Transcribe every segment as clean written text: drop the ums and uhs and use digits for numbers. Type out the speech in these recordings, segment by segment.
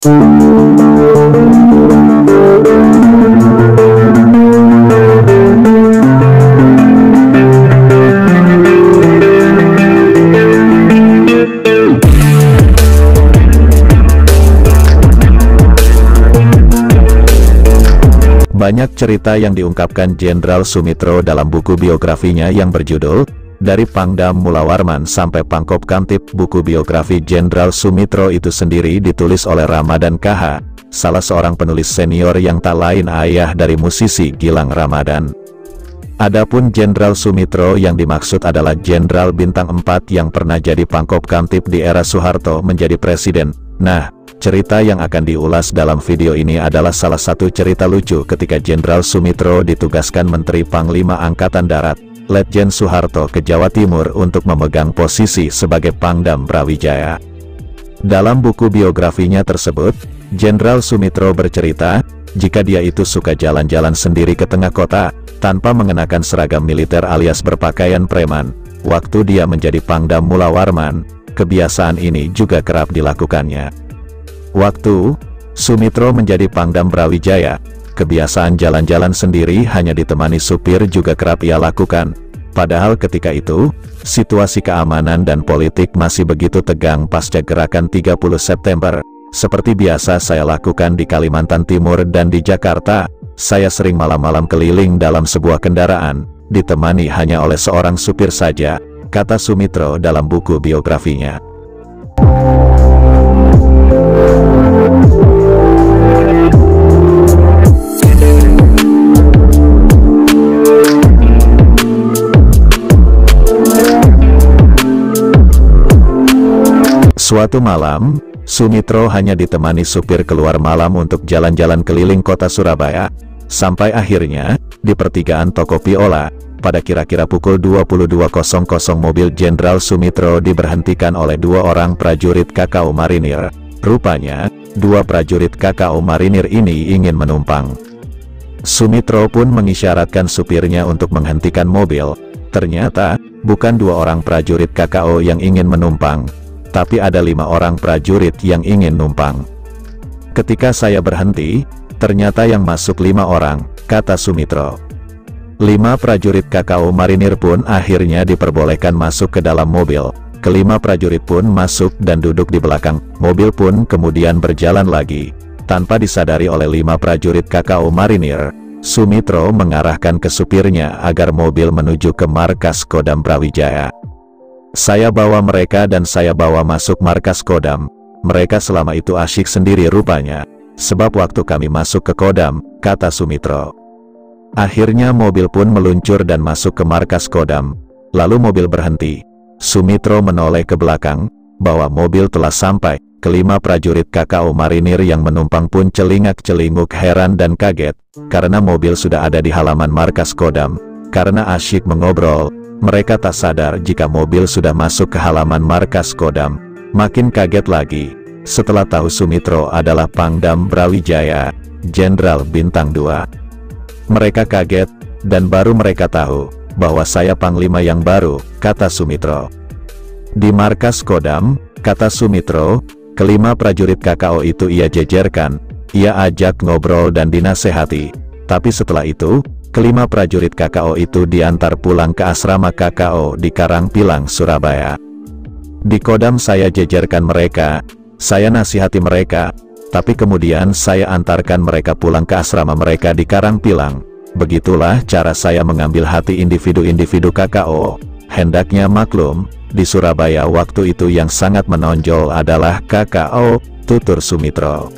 Banyak cerita yang diungkapkan Jenderal Soemitro dalam buku biografinya yang berjudul Dari Pangdam Mula Warman sampai Pangkop Kamtib. Buku biografi Jenderal Soemitro itu sendiri ditulis oleh Ramadan KH, salah seorang penulis senior yang tak lain ayah dari musisi Gilang Ramadan. Adapun Jenderal Soemitro yang dimaksud adalah Jenderal Bintang 4 yang pernah jadi Pangkop Kamtib di era Soeharto menjadi presiden. Nah, cerita yang akan diulas dalam video ini adalah salah satu cerita lucu ketika Jenderal Soemitro ditugaskan Menteri Panglima Angkatan Darat, Letjen Soeharto ke Jawa Timur untuk memegang posisi sebagai Pangdam Brawijaya. Dalam buku biografinya tersebut, Jenderal Soemitro bercerita, jika dia itu suka jalan-jalan sendiri ke tengah kota, tanpa mengenakan seragam militer alias berpakaian preman. Waktu dia menjadi Pangdam Mula Warman, kebiasaan ini juga kerap dilakukannya. Waktu Soemitro menjadi Pangdam Brawijaya, kebiasaan jalan-jalan sendiri hanya ditemani supir juga kerap ia lakukan. Padahal ketika itu, situasi keamanan dan politik masih begitu tegang pasca gerakan 30 September. Seperti biasa saya lakukan di Kalimantan Timur dan di Jakarta, saya sering malam-malam keliling dalam sebuah kendaraan, ditemani hanya oleh seorang supir saja, kata Soemitro dalam buku biografinya. Suatu malam, Soemitro hanya ditemani supir keluar malam untuk jalan-jalan keliling kota Surabaya, sampai akhirnya, di pertigaan Toko Piola, pada kira-kira pukul 22.00 mobil Jenderal Soemitro diberhentikan oleh dua orang prajurit KKO Marinir. Rupanya, dua prajurit KKO Marinir ini ingin menumpang. Soemitro pun mengisyaratkan supirnya untuk menghentikan mobil. Ternyata, bukan dua orang prajurit KKO yang ingin menumpang, tapi ada 5 orang prajurit yang ingin numpang. Ketika saya berhenti, ternyata yang masuk 5 orang, kata Soemitro. 5 prajurit KKO Marinir pun akhirnya diperbolehkan masuk ke dalam mobil. Kelima prajurit pun masuk dan duduk di belakang. Mobil pun kemudian berjalan lagi. Tanpa disadari oleh 5 prajurit KKO Marinir, Soemitro mengarahkan ke supirnya agar mobil menuju ke markas Kodam Brawijaya. Saya bawa mereka dan saya bawa masuk markas Kodam. Mereka selama itu asyik sendiri rupanya, sebab waktu kami masuk ke Kodam, kata Soemitro. Akhirnya mobil pun meluncur dan masuk ke markas Kodam. Lalu mobil berhenti. Soemitro menoleh ke belakang, bahwa mobil telah sampai. Kelima prajurit KKO Marinir yang menumpang pun celingak-celinguk heran dan kaget, karena mobil sudah ada di halaman markas Kodam. Karena asyik mengobrol, mereka tak sadar jika mobil sudah masuk ke halaman markas Kodam. Makin kaget lagi, setelah tahu Soemitro adalah Pangdam Brawijaya, Jenderal Bintang 2. Mereka kaget, dan baru mereka tahu, bahwa saya Panglima yang baru, kata Soemitro. Di markas Kodam, kata Soemitro, kelima prajurit KKO itu ia jejerkan, ia ajak ngobrol dan dinasehati. Tapi setelah itu, kelima prajurit KKO itu diantar pulang ke asrama KKO di Karangpilang, Surabaya. Di Kodam saya jejerkan mereka, saya nasihati mereka, tapi kemudian saya antarkan mereka pulang ke asrama mereka di Karangpilang. Begitulah cara saya mengambil hati individu-individu KKO. Hendaknya maklum, di Surabaya waktu itu yang sangat menonjol adalah KKO, tutur Soemitro.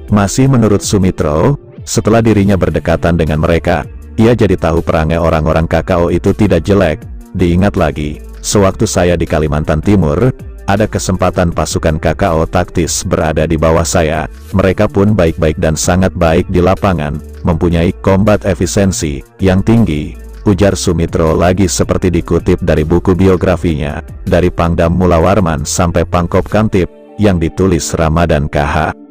Masih menurut Soemitro, setelah dirinya berdekatan dengan mereka, ia jadi tahu perangai orang-orang KKO itu tidak jelek. Diingat lagi, sewaktu saya di Kalimantan Timur, ada kesempatan pasukan KKO taktis berada di bawah saya. Mereka pun baik-baik dan sangat baik di lapangan, mempunyai combat efisiensi yang tinggi, ujar Soemitro lagi seperti dikutip dari buku biografinya, Dari Pangdam Mula Warman sampai Pangkop Kamtib, yang ditulis Ramadan KH.